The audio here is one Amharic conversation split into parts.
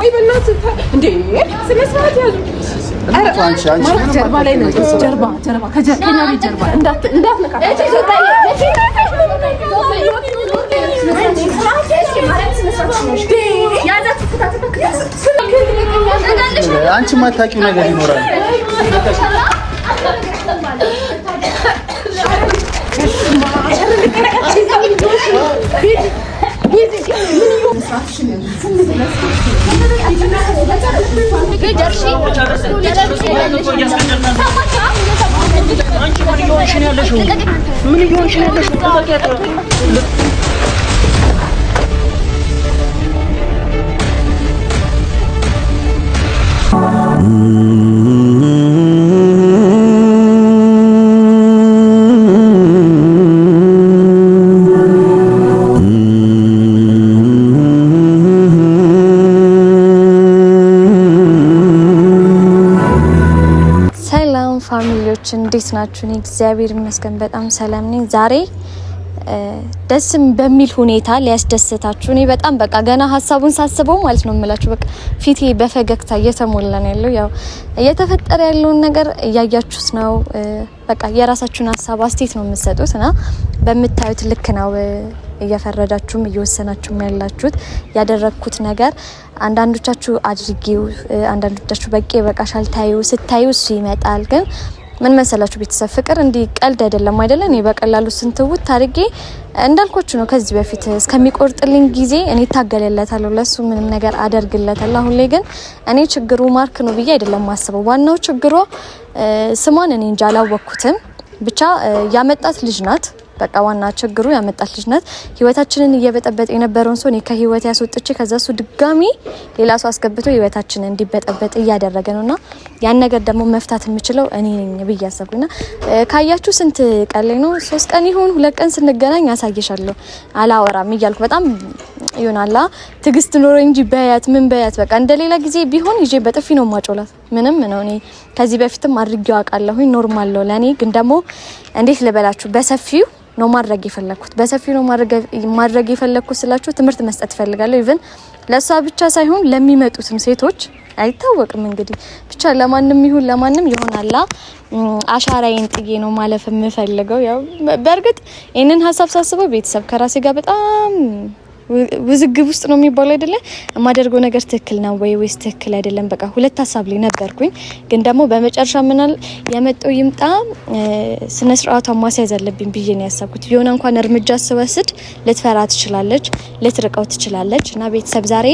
ወይ በእናት እንዴ ስለሰዓት ያዙ ማርክ ጀርባ ላይ ነው ጀርባ ከኛ ቤት ጀርባ እንዳትነካ አንቺ ማታውቂው ነገር ይኖራል ፋሚሊዎች እንዴት ናችሁ? እኔ እግዚአብሔር ይመስገን በጣም ሰላም ነኝ። ዛሬ ደስም በሚል ሁኔታ ሊያስደስታችሁ እኔ በጣም በቃ ገና ሀሳቡን ሳስበው ማለት ነው የምላችሁ በቃ ፊቴ በፈገግታ እየተሞላ ነው ያለው። ያው እየተፈጠረ ያለውን ነገር እያያችሁት ነው። በቃ የራሳችሁን ሀሳብ አስተያየት ነው የምትሰጡትና በምታዩት ልክ ነው እየፈረዳችሁም እየወሰናችሁም ያላችሁት። ያደረኩት ነገር አንዳንዶቻችሁ አድርጌው፣ አንዳንዶቻችሁ በቂ በቃሻል ስታዩ እሱ ይመጣል። ግን ምን መሰላችሁ ቤተሰብ ፍቅር እንዲህ ቀልድ አይደለም አይደለ? እኔ በቀላሉ ስንትውት ታርጌ እንዳልኳችሁ ነው። ከዚህ በፊት እስከሚቆርጥልኝ ጊዜ እኔ ታገለለታለሁ፣ ለሱ ምንም ነገር አደርግለታለሁ። አሁን ላይ ግን እኔ ችግሩ ማርክ ነው ብዬ አይደለም ማስበው። ዋናው ችግሯ ስሟን እኔ እንጃ አላወቅኩትም። ብቻ ያመጣት ልጅ ናት። በቃ ዋና ችግሩ ያመጣት ልጅ ናት። ህይወታችንን እየበጠበጠ የነበረውን ሰው እኔ ከህይወት ያስወጥቼ ከዛ እሱ ድጋሚ ሌላ ሰው አስገብቶ ህይወታችንን እንዲበጠበጥ እያደረገ ነውና ያን ነገር ደግሞ መፍታት የምችለው እኔ ነኝ ብዬ አሰብኩና ካያችሁ ስንት ቀን ላይ ነው 3 ቀን ይሁን 2 ቀን ስንገናኝ ያሳየሻለሁ አላወራም እያልኩ በጣም ይሆናላ ትግስት ኖሮ እንጂ በያት ምን በያት በቃ እንደሌላ ጊዜ ቢሆን ይዤ በጥፊ ነው ማጮላት። ምንም ነው እኔ ከዚህ በፊትም አድርጌው አውቃለሁ። ኖርማል ነው ለኔ። ግን ደግሞ እንዴት ልበላችሁ በሰፊው ነው ማድረግ የፈለኩት። በሰፊው ነው ማድረግ የፈለኩት ስላችሁ ትምህርት መስጠት ፈልጋለሁ። ኢቭን ለሷ ብቻ ሳይሆን ለሚመጡትም ሴቶች አይታወቅም እንግዲህ ብቻ ለማንም ይሁን ለማንም ይሆናላ አሻራዬን ጥዬ ነው ማለፍ የምፈልገው። ያው በእርግጥ ይሄንን ሀሳብ ሳስበው ቤተሰብ ከራሴ ጋር በጣም ውዝግብ ውስጥ ነው የሚባለው አይደለ? የማደርገው ነገር ትክክል ነው ወይስ ትክክል አይደለም? በቃ ሁለት ሀሳብ ላይ ነበርኩኝ። ግን ደግሞ በመጨረሻ ምናል የመጣው ይምጣ ስነ ስርዓቷን ማስያዝ አለብኝ ብዬ ነው ያሰብኩት። የሆነ እንኳን እርምጃ ስወስድ ልትፈራ ትችላለች፣ ልትርቀው ትችላለች። እና ቤተሰብ ዛሬ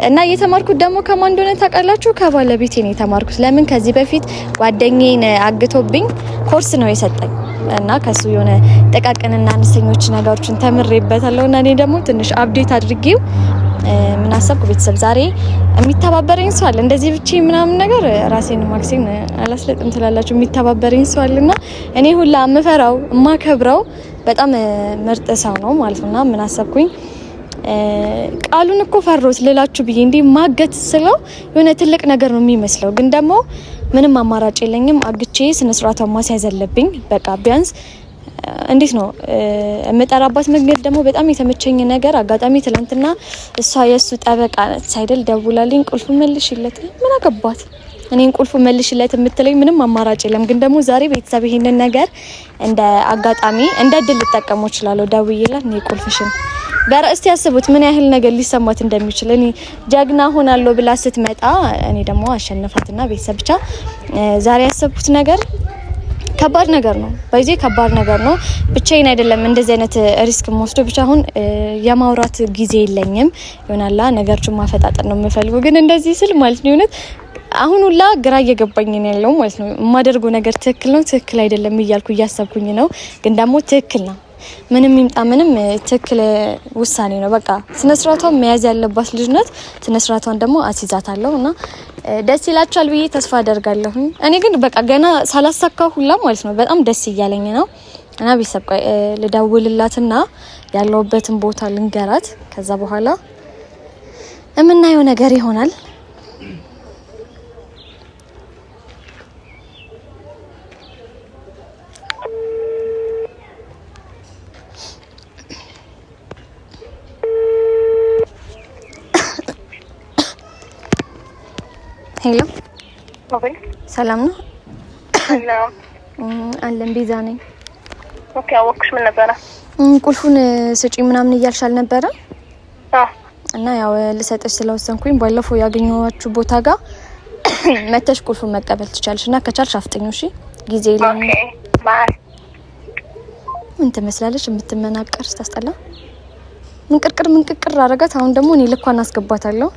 እና የተማርኩት ደግሞ ከማን እንደሆነ ታውቃላችሁ? ከባለቤቴ ነው የተማርኩት። ለምን ከዚህ በፊት ጓደኛዬን አግቶብኝ ኮርስ ነው የሰጠኝ እና ከሱ የሆነ ጥቃቅንና አነስተኞች ነገሮችን ተምሬበታለሁና እኔ ደግሞ ትንሽ አፕዴት አድርጌው ምን አሰብኩ ቤተሰብ ዛሬ የሚተባበረኝ ሰው አለ። እንደዚህ ብቻ ምናምን ነገር ራሴን ማክሲን አላስለጥም ትላላችሁ። የሚተባበረኝ ሰው አለና እኔ ሁላ የምፈራው የማከብረው በጣም ምርጥ ሰው ነው ማለት ነውና ምን አሰብኩኝ ቃሉን እኮ ፈሮት ልላችሁ ብዬ እንዴ ማገት ስለው የሆነ ትልቅ ነገር ነው የሚመስለው። ግን ደግሞ ምንም አማራጭ የለኝም። አግቼ ስነ ስርዓቷን ማስያዝ አለብኝ። በቃ ቢያንስ እንዴት ነው የምጠራባት መንገድ ደግሞ በጣም የተመቸኝ ነገር አጋጣሚ ትላንትና እሷ የሱ ጠበቃ ሳይደል ደውላልኝ ቁልፍ መልሽለት ምን አገባት እኔን ቁልፍ መልሽለት የምትለኝ ምንም አማራጭ የለም። ግን ደግሞ ዛሬ ቤተሰብ ይሄንን ነገር እንደ አጋጣሚ እንደ ድል ልጠቀመው ይችላል። ደውዬላት እኔ ቁልፍሽን በራስቲ ያስቡት ምን ያህል ነገር ሊሰማት እንደሚችል። እኔ ጀግና ሆናለሁ ብላ ስትመጣ እኔ ደግሞ አሸነፋትና ቤተሰብ ብቻ ዛሬ ያሰብኩት ነገር ከባድ ነገር ነው። በዚህ ከባድ ነገር ነው። ብቻዬን አይደለም እንደዚህ አይነት ሪስክ ወስዶ ብቻ አሁን የማውራት ጊዜ የለኝም ይሆናላ ነገሮችን ማፈጣጠር ነው የምፈልገው። ግን እንደዚህ ስል ማለት ነው እውነት አሁን ሁላ ግራ እየገባኝ ነው ያለው ማለት ነው። የማደርገው ነገር ትክክል ነው ትክክል አይደለም እያልኩ እያሰብኩኝ ነው። ግን ደግሞ ትክክል ነው ምንም ይምጣ ምንም ትክክል ውሳኔ ነው። በቃ ስነ ስርዓቷን መያዝ ያለባት ልጅ ናት። ስነ ስርዓቷን ደግሞ አስይዛታለሁና ደስ ይላችኋል ብዬ ተስፋ አደርጋለሁ። እኔ ግን በቃ ገና ሳላሳካው ሁላ ማለት ነው በጣም ደስ እያለኝ ነው። እና ቤተሰብ ልደውልላትና ያለውበትን ቦታ ልንገራት ከዛ በኋላ የምናየው ነገር ይሆናል። ሄሎ ኦኬ ሰላም ነው? ሄሎ አለን ቤዛ ነኝ። ኦኬ አወቅሽ ምን ነበረ? ቁልፉን ስጪ ምናምን እያልሻል ነበረ? አዎ እና ያው ልሰጥሽ ስለወሰንኩኝ ባለፈው ያገኘኋችሁ ቦታ ጋር መተሽ ቁልፉን መቀበል ትቻለሽ እና ከቻልሽ አፍጥኙ እሺ። ጊዜ የለም። ኦኬ ባይ። ምን ትመስላለሽ? የምትመናቀር ስታስጠላ። ምንቅርቅር አረጋት። አሁን ደግሞ እኔ ልኳን አስገባታለሁ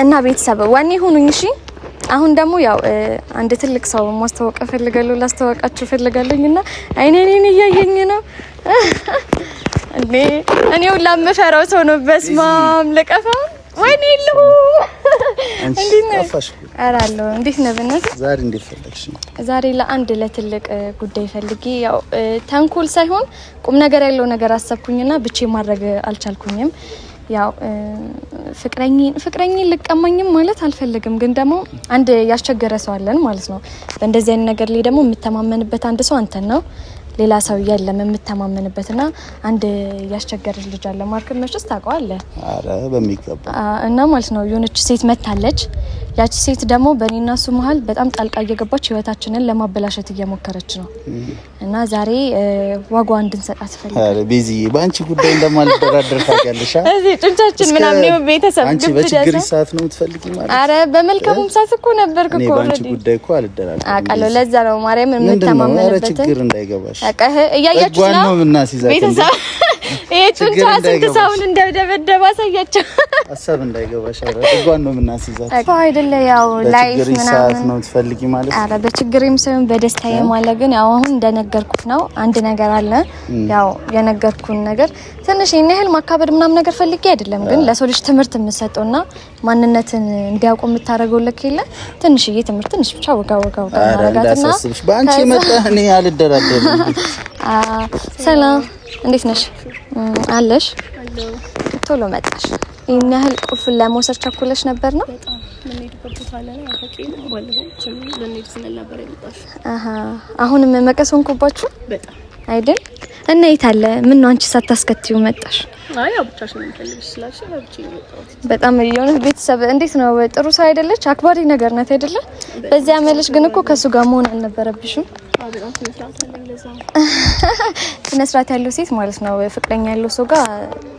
እና ቤተሰብ ዋኔ ሆኑኝ እሺ። አሁን ደግሞ ያው አንድ ትልቅ ሰው ማስተዋወቅ ፈልጋለሁ፣ ላስተዋወቃችሁ ፈልጋለሁና አይኔን እያየኝ ነው እኔው ላምፈራው ሰው ነው። በስማም ለቀፋ ወይኔ ይሉ እንዴት ነው አራለው? እንዴት ነው በእናትህ? ዛሬ እንዴት ፈለግሽ? ዛሬ ለአንድ ለትልቅ ጉዳይ ፈልጌ ያው ተንኮል ሳይሆን ቁም ነገር ያለው ነገር አሰብኩኝና ብቻ ማድረግ አልቻልኩኝም። ያው ፍቅረኝ ልቀማኝም ማለት አልፈልግም፣ ግን ደግሞ አንድ ያስቸገረ ሰው አለን ማለት ነው። በእንደዚህ አይነት ነገር ላይ ደግሞ የምተማመንበት አንድ ሰው አንተን ነው። ሌላ ሰው የለም የምተማመንበትና አንድ ያስቸገረች ልጅ አለ። ማርክን መችስ ታውቀዋለህ? አረ በሚገባ እና ማለት ነው የሆነች ሴት መታለች። ያቺ ሴት ደግሞ በእኔና እሱ መሀል በጣም ጣልቃ እየገባች ህይወታችንን ለማበላሸት እየሞከረች ነው እና ዛሬ ዋጋው እንድንሰጣት ፈልጋለሁ። አረ ቢዚ ባንቺ ጉዳይ እንደማልደራደር ታውቂያለሽ። እዚህ ጭንቻችን ምናምን ነው ቤተሰብ አንቺ በችግር ሰዓት ነው የምትፈልጊ ማለት? አረ በመልካሙም ሰዓት እኮ ነበርክ እኮ ባንቺ ጉዳይ እኮ አልደራደርም አውቃለሁ። ለዛ ነው ማርያም የምተማመንበት ችግር እንዳይገባሽ አቀህ እያያችሁ ነው ቤተሰብ። ይሄ ጭንቻ ስንት ሰውን እንደደበደበ አሳያቸው። ሐሳብ እንዳይገባሽ። አረ ጥጓን ነው የምናስይዛት እኮ አይደለ? ያው ላይፍ ምናምን ነው ትፈልጊ ማለት? አረ በችግሬም ሳይሆን በደስታዬ ማለት ግን ያው አሁን እንደነገርኩት ነው። አንድ ነገር አለ። ያው የነገርኩን ነገር ትንሽ የነህል ማካበድ ምናምን ነገር ፈልጌ አይደለም፣ ግን ለሰው ልጅ ትምህርት የምሰጠውና ማንነትን እንዲያውቁ የምታረገው ልክ የለ ትንሽዬ ትምህርት ትንሽ ብቻ ወጋ ማረጋትና ባንቺ መጣ እኔ አልደራደርም። ሰላም እንዴት ነሽ? አለሽ? ቶሎ መጣሽ። ይሄን ያህል ቁልፉን ለመውሰድ ቸኩለሽ ነበር ነው? አሁንም መቀስ ሆንኩባችሁ አይደል? እና የታለ ምን ነው አንቺ ሳታስከትዩ መጣሽ? አይ ያው ብቻሽን እንፈልግሽ ስላልሽ ብቻዬን መጣሁት። በጣም የሆነ ቤተሰብ እንዴት ነው? ጥሩ ሰው አይደለች? አክባሪ ነገር ናት አይደለ? በዚያ አመልሽ ግን እኮ ከሱ ጋር መሆን አልነበረብሽም። ስነ ስርዓት ያለው ሴት ማለት ነው ፍቅረኛ ያለው ሰው ጋር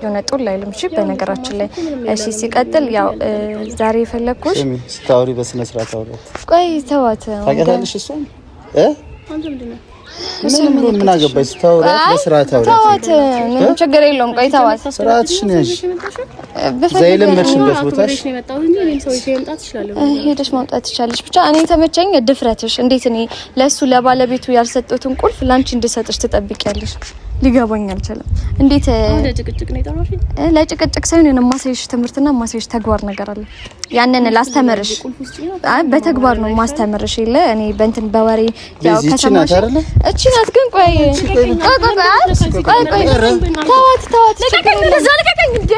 የሆነ ጦል አይልም። እሺ በነገራችን ላይ እሺ። ሲቀጥል ያው ዛሬ የፈለኩሽ ስታውሪ በስነ ስርዓት አውራት። ቆይ ተዋት። ታውቂያለሽ እሷን አንተ ምንድነው ምን አገባሽ? ስታውራ በስርዓት አውራት። ተዋት፣ ምንም ችግር የለውም። ቆይ ተዋት። ስርዓትሽን ያዥ። ዘይለመድሽበት ቦታሽ ሄደሽ ማምጣት ትችላለሽ። ብቻ እኔ ተመቸኝ ድፍረትሽ። እንዴት እኔ ለሱ ለባለቤቱ ያልሰጠሁትን ቁልፍ ላንቺ እንድሰጥሽ ትጠብቂያለሽ? ሊገባኝ አልቻለም። እንዴት ለጭቅጭቅ ነው የጠራሽኝ? ለጭቅጭቅ ሳይሆን ማሳይሽ ትምህርትና ማሳይሽ ተግባር ነገር አለ። ያንን ላስተምርሽ። በተግባር ነው ማስተምርሽ። ይለ እኔ በእንትን በወሬ ያው ከሰማሽ እቺ ናት። ግን ቆይ ተዋት። ለቀቀኝ እንዴ!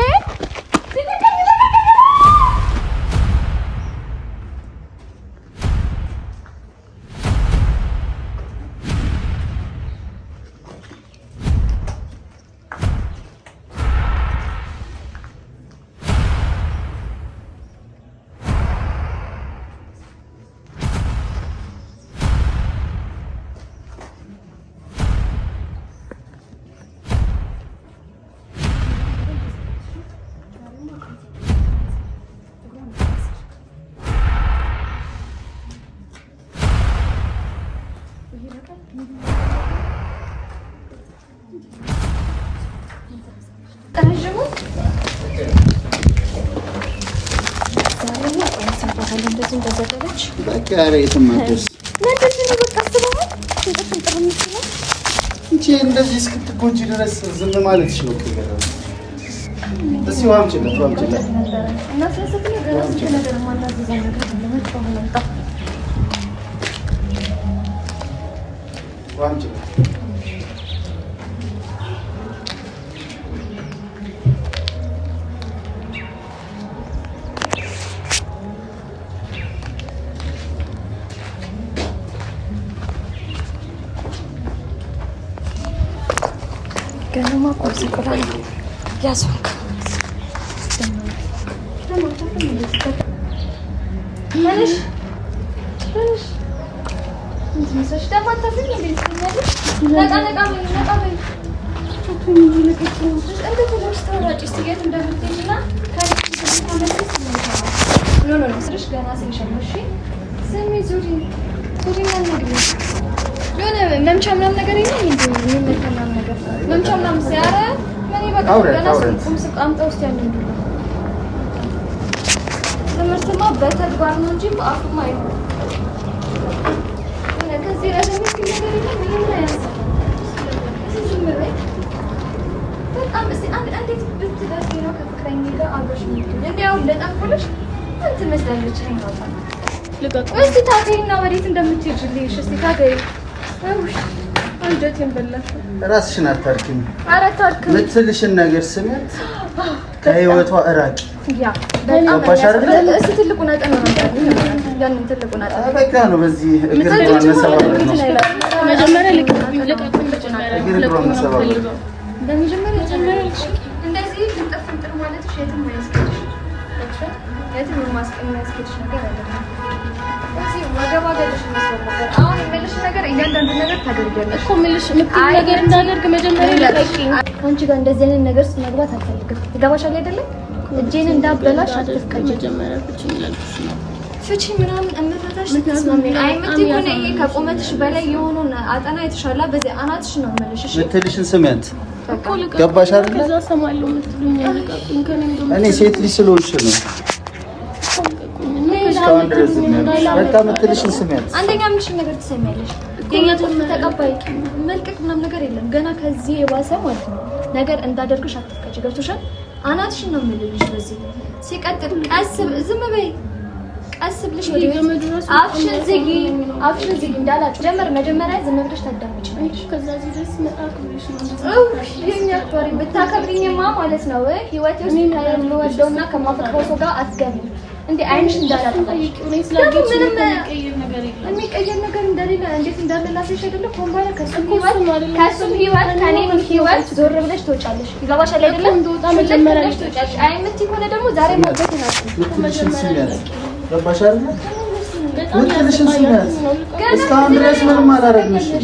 እንደዚህ እስክትጎጂ ድረስ ዝም ማለት ነው። እስኪ ዋምጭለት እና ስለሰጠኝ ነገር ማናዘዝ ነገር ለመጣው መጣ ዋምጭለት ገናማ ቆርስ ቆራይ ያሶንክ ትንሽ እንትን ደማታ ፍኝ እንዴት ነው? ነቃ በይ ቾቹን ይልቀቁ። እንደ ተለሽ ተራጭ ሲገት እንደምትይና ካሪስ ተመለስ ነው ስልሽ ገና ስለሸመሽ ስሚ ዙሪና ነገር የሆነ መምቻ ምናምን ነገር የለም እንዴ? ምን ምናምን ነገር መምቻ ምናምን ሲያረ ምን ይበቃ ገና ስንት አምጣ ውስጥ ያንን ትምህርትማ በተግባር ነው እንጂ በአፍማ አይሆንም። ከዚህ ላይ ደግሞ ነገር የለም ምን ያንሳ በጣም እስቲ አንዴት ብትደርስ ነው ከፍቅረኛ ጋር አብረሽ ምትል እንዴው ለጣፈለሽ እንት መስላለች ነው ታውቃለህ። ልቀቁ እስቲ ታገይና ወዴት እንደምትሄጂልሽ እስቲ ታገይ። አውሽ አንጀቴን በላሽ። ራስሽን አታርኪም። ኧረ አታርኪም ምትልሽን ነገር ስሜት ከህይወቷ እራቂ። ያ በጣም እስቲ ትልቁን አጠና ያንን ትልቁን አጠና በቃ ነው። በዚህ እግር ማነሳባለ ነው መጀመሪያ ልቀቁ በመጀመሪያ እንደዚህ ፍንጥር ማለት ሸትም ማይስከሽ የትም ማስቀመጥሽ ነገር አይደለም። እዚህ ወገባገድሽ መስወር አሁን የምልሽ ነገር እያንዳንዱ ነገር ታደርጊያለሽ እኮ የምልሽ ነገር እንዳደርግ መጀመሪያ ለቀቂኝ። አንቺ ጋር እንደዚህ አይነት ነገር ውስጥ መግባት አልፈልግም። ትገባሻል አይደለም? እጄን እንዳበላሽ አትፍቀጂ። መጀመሪያ ፍቺ ምናምን እምፈታሽ ተስማሚ አይምት ይሁን ይሄ ከቆመትሽ በላይ የሆነውን አጠና የተሻለ በዚህ አናትሽ ነው የምልሽ። እሺ ምትልሽን ስሜት ገባሽ አይደል? ከዛ ሰማለሁ ምትሉኝ ልቀቁኝ። እኔ ሴት ልጅ ስለሆንሽ ነው እስካሁን ድረስ በቃ ምትልሽን ስሜት አንደኛ ምንሽን ነገር ትሰሚያለሽ። የኛ ተቀባይ መልቀቅ ምናምን ነገር የለም። ገና ከዚህ የባሰ ማለት ነው ነገር እንዳደርግሽ አትፍቀጂ። ገብቶሻል? አናትሽን ነው የምልልሽ። በዚህ ሲቀጥል ቀስ ዝም በይ ቀስ ብለሽ አፍሽን ዝጊ እንዳላችሁ መጀመሪያ ዝም ብለሽ ታዳምጪ። ከዛ እዚህ ድረስ መጣኩ ብለሽ ነው የኛ ቶሪ ብታከብሪኝማ ማለት ነው ህይወቴ ውስጥ ከምወደውና ከማፈቅረው ሰው ጋር አትገቢም እንዴ? አይንሽ እንዳላጠፋሽ የሚቀየር ነገር እንደሌለ እንዴት እንዳለላሽ አይደለም። ኮምባላ ከሱም ህይወት ከኔም ህይወት ዞር ብለሽ ትወጫለሽ። ይገባሻል አይደለም? መጀመሪያ ብለሽ ትወጫለሽ። አይምት ሆነ ደግሞ ዛሬ ማውጣት ነው። ገባሽ አይደል? ምትልሽን ስሜት እስካሁን ድረስ ምንም አላደረግንሽም።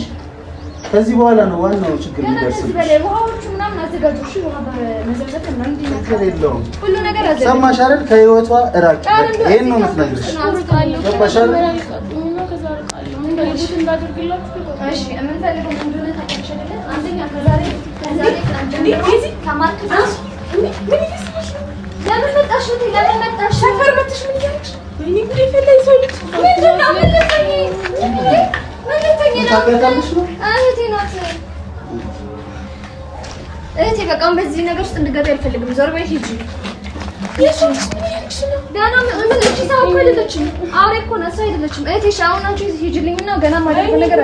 ከዚህ በኋላ ነው ዋናው ችግር የሚደርስብሽ። ውሃዎቹ ምናምን አዘጋጁ። እሺ ውሃ በመዘብዘብ ምናምን የለውም። ሁሉ ነገር አዘጋጁ። ሰማሽ አይደል? ከህይወቷ እራቂ። ይሄን ነው የምትነግርሽ። ገባሽ አይደል? እሺ የምንፈልገው ምንድን ነው ታውቂያለሽ አይደል? አንደኛ ከዛሬ ከማርክ ለምን መጣሽ? ለምን መጣሽ? ሰፈር መጥተሽ ምን ያልሽ? ወይኔ ጉዴ ፈለይ ሰው ልጅ ምንድን ነው መለሰኝ? እህቴ በቃ በዚህ ነገር ውስጥ እንድገባ አልፈልግም። ዞር በይ ሂጂ። ገና ምን እቺ ሰው እኮ አይደለችም። አውሬ እኮ ነው፣ እሷ አይደለችም። እህቴ ሻው ናችሁ ሂጂልኝና ገና ማለት ነገር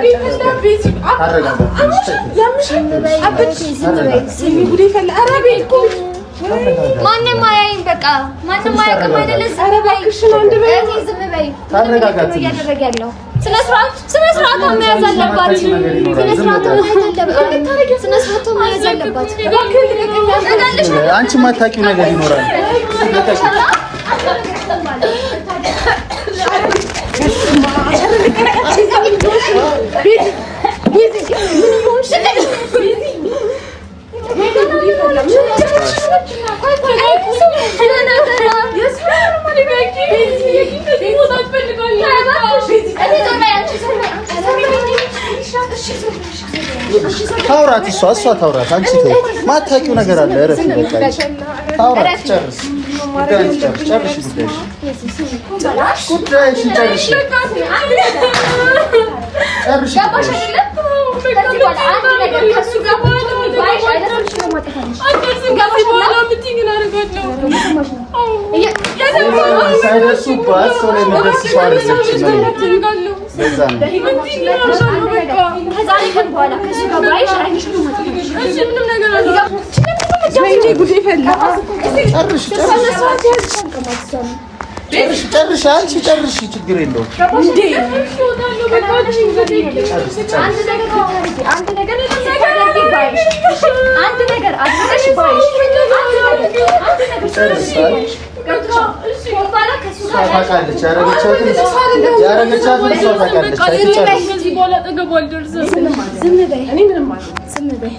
ማንም አያይም። በቃ ማንም አያውቅም አይደለ? ኧረ እባክሽን አንድ በይ። ዝም በይ። ታረጋጋት እያደረገ ያለው ስነ ስርዓት መያዝ አለባት። ስነ ስርዓት መያዝ አለባት። አንቺ የማታውቂው ነገር ይኖራል። ታውራት እሷ ታውራት። አንቺ ተይ፣ ማታውቂው ነገር አለ። እረፊ በቃ ታውራት። ጨርሽ ጉዳይሽን ጨርሽ። ሳይደርሱባት ሰው ላይ የሚደርስ ሰው አይደለችም። ጨርሽ አንቺ ጨርሽ፣ ችግር የለውም። ታውቃለች። ያረገቻትን እሷ ታውቃለች። ከዚህ በኋላ ጠገቡ አልደርስም። ዝም በይ። እኔ ምንም አልልም። ዝም በይ።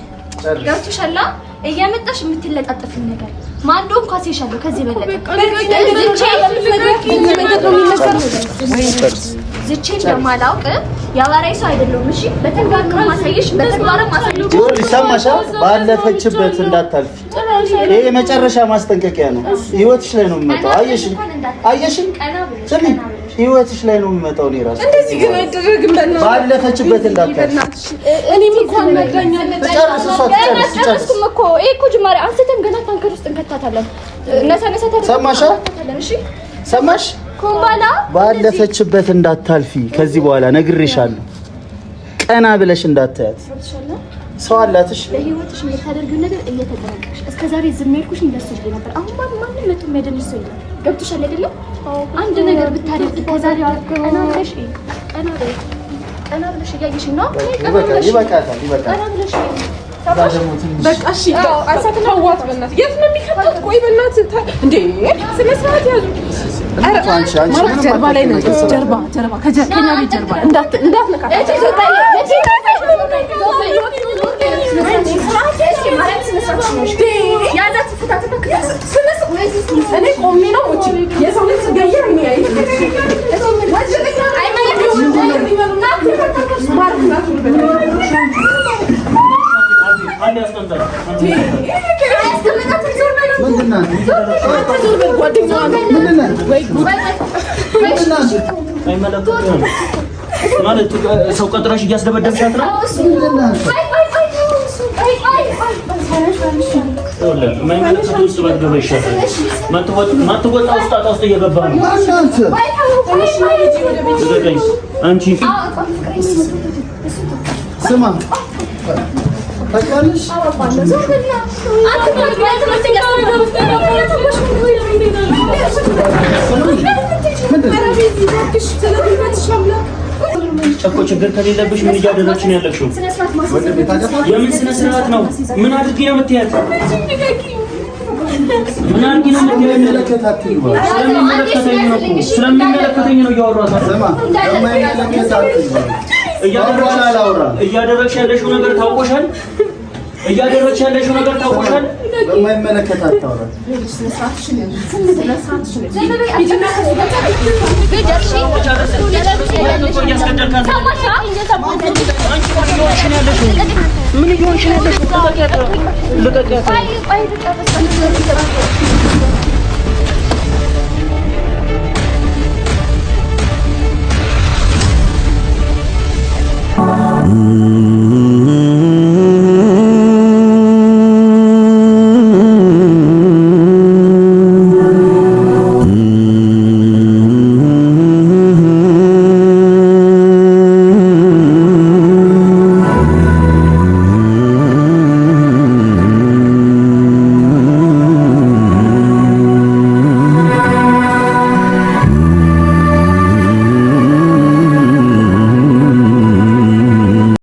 ገብቶሻል? እያመጣሽ የምትለጣጥፍ ነገር ማንዶ እንኳን ሲሻለው ከዚህ በለጠ ዝቼ እንደማላውቅ ያባራይ ሰው አይደለም። እሺ በተግባር ነው ማሳየሽ፣ በተግባር ማሳየሽ። ይሰማሻ? ባለፈችበት እንዳታልፊ። ይሄ የመጨረሻ ማስጠንቀቂያ ነው። ህይወትሽ ላይ ነው የሚመጣው። አየሽ? ስሚ፣ ህይወትሽ ላይ ነው የሚመጣው። እኔ ራሱ እንደዚህ ግን አይደረግም። ባለፈችበት እንዳታልፊ። እኔም እንኳን መጋኛለች። ጨርስኩም እኮ ይሄ እኮ ጅማሬ አንስተን ገና ታንከር ውስጥ እንከታታለን። ነሰነሰ ሰማሻ? እሺ ሰማሽ? ኮምባላ ባለፈችበት እንዳታልፊ። ከዚህ በኋላ ነግሬሻለሁ። ቀና ብለሽ እንዳታያት። ሰው አላትሽ። በህይወትሽ የምታደርጊው ነገር እየተጠነቀቅሽ እስከዛሬ ዝም ያልኩሽ እንደዚህ ነበር። አሁን ማንም መቶ የሚያደርስ ሰው የለም። ገብቶሻል አይደለ? አንድ ነገር ብታደርጊ ከዛሬ ቀና ብለሽ እያየሽ ነው። ይበቃታል። ቀና ብለሽ በቃ እሺ፣ ተዋት በእናትህ። የት ነው የሚከታት? ቆይ በእናትህ እንዴ፣ ስነ ስርዓት ያዙ። ማለት ጀርባ ላይ ነው። ጀርባ ከኛ ቤት ጀርባ እንዳትነካ። እኔ ቆሜ ነው ውጪ የሰው ልጅ ገየር ነው ያይ ማለት ሰው ቀጥራሽ እያስደበደብሻት ነው። ማትወጣ ውስጥ ጣጣ ውስጥ እየገባ ነው። አንቺ ስማ ታውቂያለሽ? እኮ ችግር ከሌለብሽ ምን እያደረግሽ ነው ያለሽው? የምን ስነ ስርዓት ነው? ምን አድርጊ ነው የምትያት? ምን አድርጊ ነው የምትያት? ስለሚመለከተኝ ነው እያወራሁት። እያደረግሽ ያለሽው ነገር ታውቆሻል። በማይመለከታት ታውራ። ምን እየሆንሽ ነው ያለሽው?